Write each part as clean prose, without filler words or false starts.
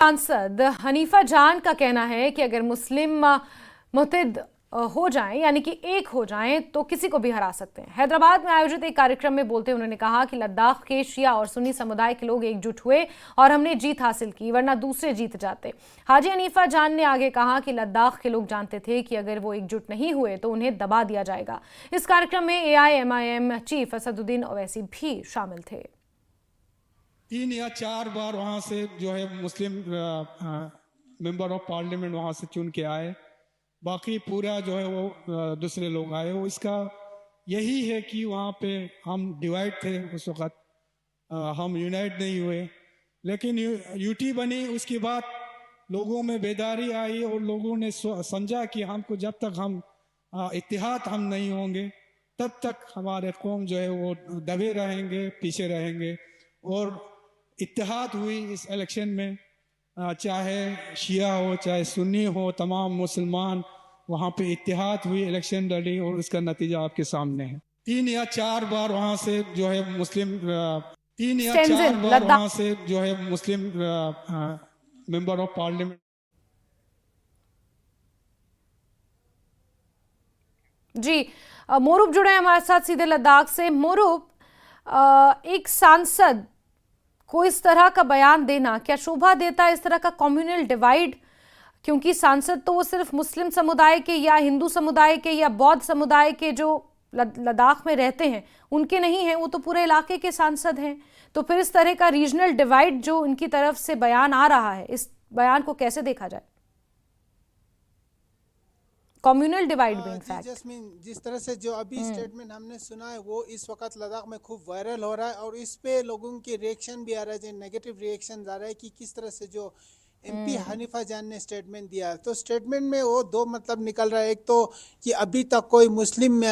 सांसद हनीफा जान का कहना है कि अगर मुस्लिम मुत्तहिद हो जाएं, यानी कि एक हो जाएं, तो किसी को भी हरा सकते हैं। हैदराबाद में आयोजित एक कार्यक्रम में बोलते उन्होंने कहा कि लद्दाख के शिया और सुन्नी समुदाय के लोग एकजुट हुए और हमने जीत हासिल की, वरना दूसरे जीत जाते। हाजी हनीफा जान ने आगे कहा कि लद्दाख के लोग जानते थे कि अगर वो एकजुट नहीं हुए तो उन्हें दबा दिया जाएगा। इस कार्यक्रम में AIMIM चीफ असदुद्दीन ओवैसी भी शामिल थे। 3 या 4 बार वहाँ से जो है मुस्लिम मेंबर ऑफ पार्लियामेंट वहाँ से चुन के आए, बाकी पूरा जो है वो दूसरे लोग आए। वो इसका यही है कि वहाँ पे हम डिवाइड थे उस वक़्त, हम यूनाइट नहीं हुए। लेकिन यूटी बनी, उसके बाद लोगों में बेदारी आई और लोगों ने समझा कि हमको जब तक हम इत्तेहाद हम नहीं होंगे तब तक हमारे कौम जो है वो दबे रहेंगे, पीछे रहेंगे। और इत्तेहाद हुई इस इलेक्शन में, चाहे शिया हो चाहे सुन्नी हो, तमाम मुसलमान वहाँ पे इत्तेहाद हुई, इलेक्शन लड़ी और उसका नतीजा आपके सामने है। 3 या 4 बार वहाँ से जो है मुस्लिम 3 या 4 बार वहाँ से जो है मुस्लिम मेंबर ऑफ पार्लियामेंट। जी, मोरूप जुड़े हैं हमारे साथ सीधे लद्दाख से। मोरूप, एक सांसद को इस तरह का बयान देना क्या शोभा देता है, इस तरह का कम्युनल डिवाइड? क्योंकि सांसद तो वो सिर्फ मुस्लिम समुदाय के या हिंदू समुदाय के या बौद्ध समुदाय के जो लद्दाख में रहते हैं उनके नहीं हैं, वो तो पूरे इलाके के सांसद हैं। तो फिर इस तरह का रीजनल डिवाइड जो उनकी तरफ से बयान आ रहा है, इस बयान को कैसे देखा जाए? कम्युनल डिवाइड भी इनफैक्ट। जैस्मीन, जिस तरह से जो अभी स्टेटमेंट हमने सुना है वो इस वक्त लद्दाख में खूब वायरल हो रहा है और इस पे लोगों के रिएक्शन भी आ रहा है, जो नेगेटिव रिएक्शन आ रहा है कि किस तरह से जो MP हनीफा जान ने स्टेटमेंट दिया। तो स्टेटमेंट में वो दो मतलब निकल रहा है। एक तो कि अभी तक कोई मुस्लिम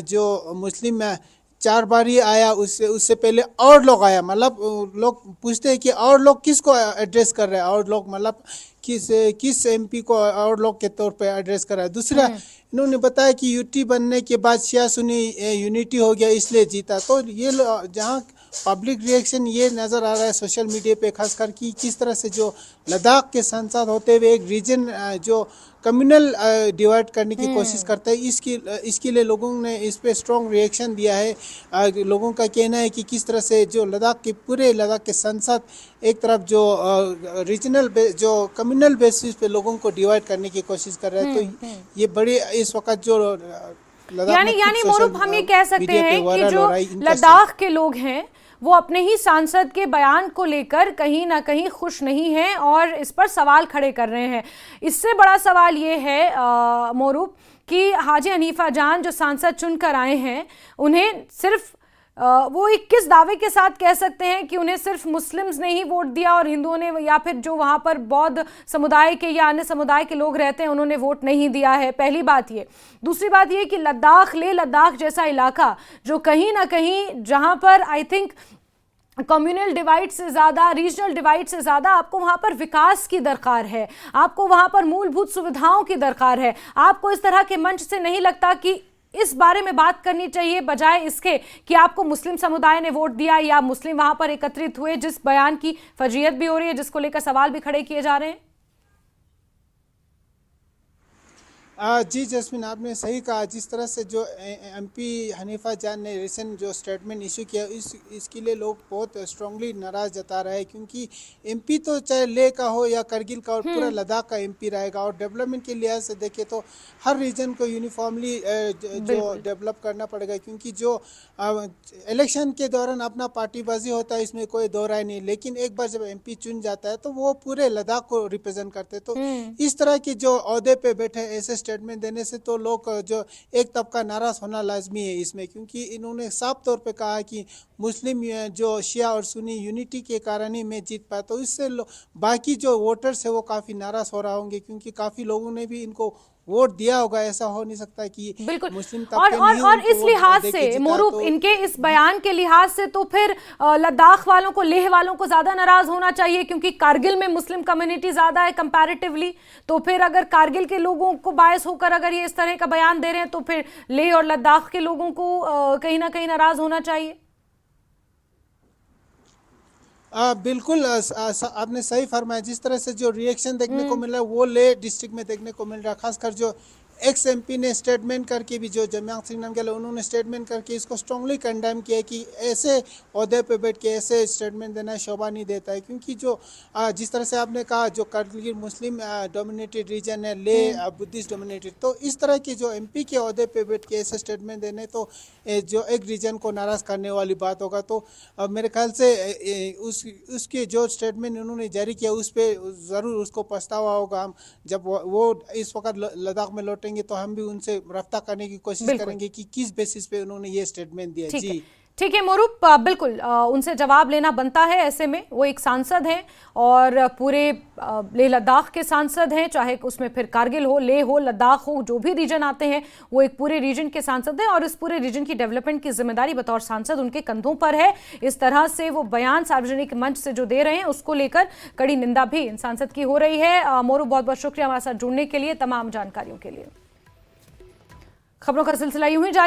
जो मुस्लिम 4 बार ही आया, उससे पहले और लोग आया। मतलब लोग पूछते हैं कि और लोग किसको एड्रेस कर रहे हैं, और लोग मतलब किस MP को और लोग के तौर पे एड्रेस कर रहा है। दूसरा इन्होंने बताया कि यूटी बनने के बाद शिया सुन्नी यूनिटी हो गया इसलिए जीता। तो ये जहाँ पब्लिक रिएक्शन ये नज़र आ रहा है सोशल मीडिया पे, खासकर कि किस तरह से जो लद्दाख के सांसद होते हुए एक रीजन जो कम्युनल डिवाइड करने की कोशिश करते हैं, इसके लिए लोगों ने इस पे स्ट्रॉन्ग रिएक्शन दिया है। लोगों का कहना है कि किस तरह से जो लद्दाख के पूरे लद्दाख के सांसद एक तरफ जो रीजनल जो कम्युनल बेसिस पे लोगों को डिवाइड करने की कोशिश कर रहे हैं। तो ये बड़े इस वक्त जो यानी मोरूप, हम ये कह सकते हैं कि जो लद्दाख के लोग हैं वो अपने ही सांसद के बयान को लेकर कहीं ना कहीं खुश नहीं हैं और इस पर सवाल खड़े कर रहे हैं। इससे बड़ा सवाल ये है मोरूप कि हाजी हनीफा जान जो सांसद चुनकर आए हैं, उन्हें सिर्फ वो एक किस दावे के साथ कह सकते हैं कि उन्हें सिर्फ मुस्लिम्स ने ही वोट दिया और हिंदुओं ने या फिर जो वहां पर बौद्ध समुदाय के या अन्य समुदाय के लोग रहते हैं उन्होंने वोट नहीं दिया है? पहली बात ये। दूसरी बात ये कि लद्दाख जैसा इलाका जो कहीं ना कहीं जहां पर आई थिंक कम्युनल डिवाइड से ज़्यादा, रीजनल डिवाइड से ज़्यादा आपको वहाँ पर विकास की दरकार है, आपको वहाँ पर मूलभूत सुविधाओं की दरकार है। आपको इस तरह के मंच से नहीं लगता कि इस बारे में बात करनी चाहिए, बजाय इसके कि आपको मुस्लिम समुदाय ने वोट दिया या मुस्लिम वहाँ पर एकत्रित हुए, जिस बयान की फजीयत भी हो रही है, जिसको लेकर सवाल भी खड़े किए जा रहे हैं? जी जैस्मिन, आपने सही कहा। जिस तरह से जो MP हनीफा जान ने रिसेंट जो स्टेटमेंट इशू किया, इसके लिए लोग बहुत स्ट्रांगली नाराज जता रहे हैं, क्योंकि MP तो चाहे लेह का हो या करगिल का और पूरा लद्दाख का MP रहेगा। और डेवलपमेंट के लिहाज से देखें तो हर रीजन को यूनिफॉर्मली जो डेवलप करना पड़ेगा, क्योंकि जो इलेक्शन के दौरान अपना पार्टीबाजी होता है, इसमें कोई दो राय नहीं। लेकिन एक बार जब MP चुन जाता है तो वो पूरे लद्दाख को रिप्रेजेंट करते हैं। तो इस तरह की जो ओहदे पे बैठे ऐसे स्टेटमेंट देने से तो लोग जो एक तबका नाराज होना लाजमी है इसमें, क्योंकि इन्होंने साफ तौर पे कहा कि मुस्लिम जो शिया और सुन्नी यूनिटी के कारण ही मैं जीत पाया। तो इससे बाकी जो वोटर्स है वो काफ़ी नाराज हो रहा होंगे, क्योंकि काफ़ी लोगों ने भी इनको वोट दिया होगा। ऐसा हो नहीं सकता कि बिल्कुल मुस्लिम और इस लिहाज से मोरूप, इनके इस बयान के लिहाज से तो फिर लद्दाख वालों को, लेह वालों को ज्यादा नाराज होना चाहिए, क्योंकि कारगिल में मुस्लिम कम्युनिटी ज्यादा है कंपैरेटिवली। तो फिर अगर कारगिल के लोगों को बायस होकर अगर ये इस तरह का बयान दे रहे हैं तो फिर लेह और लद्दाख के लोगों को कहीं ना कहीं नाराज होना चाहिए। बिल्कुल आपने सही फरमाया। जिस तरह से जो रिएक्शन देखने को मिल रहा है वो ले डिस्ट्रिक्ट में देखने को मिल रहा है, खासकर जो एक्स एमपी ने स्टेटमेंट करके भी, जो जमयांग सिंह नामग्याल उन्होंने स्टेटमेंट करके इसको स्ट्रांगली कंडेम किया है कि ऐसे ओहदे पे बैठ के ऐसे स्टेटमेंट देना शोभा नहीं देता है। क्योंकि जो जिस तरह से आपने कहा जो करगिल मुस्लिम डोमिनेटेड रीजन है, ले बुद्धिस्ट डोमिनेटेड, तो इस तरह की जो एमपी के ओहदे पे बैठ के ऐसे स्टेटमेंट देने तो जो एक रीजन को नाराज़ करने वाली बात होगा। तो मेरे ख्याल से उसके जो स्टेटमेंट उन्होंने जारी किया उस पर ज़रूर उसको पछतावा होगा। हम जब वो इस वक्त लद्दाख में लौटेंगे तो हम भी उनसे रफ्ता करने की कोशिश करेंगे कि किस बेसिस पे उन्होंने ये स्टेटमेंट दिया। जी ठीक है मोरूप, बिल्कुल उनसे जवाब लेना बनता है। ऐसे में वो एक सांसद हैं और पूरे लेह लद्दाख के सांसद हैं, चाहे उसमें फिर कारगिल हो, लेह हो, लद्दाख हो, जो भी रीजन आते हैं वो एक पूरे रीजन के सांसद हैं और इस पूरे रीजन की डेवलपमेंट की जिम्मेदारी बतौर सांसद उनके कंधों पर है। इस तरह से वो बयान सार्वजनिक मंच से जो दे रहे हैं उसको लेकर कड़ी निंदा भी इन सांसद की हो रही है। मोरूप, बहुत बहुत शुक्रिया हमारे साथ जुड़ने के लिए, तमाम जानकारियों के लिए। खबरों का सिलसिला यूं ही जारी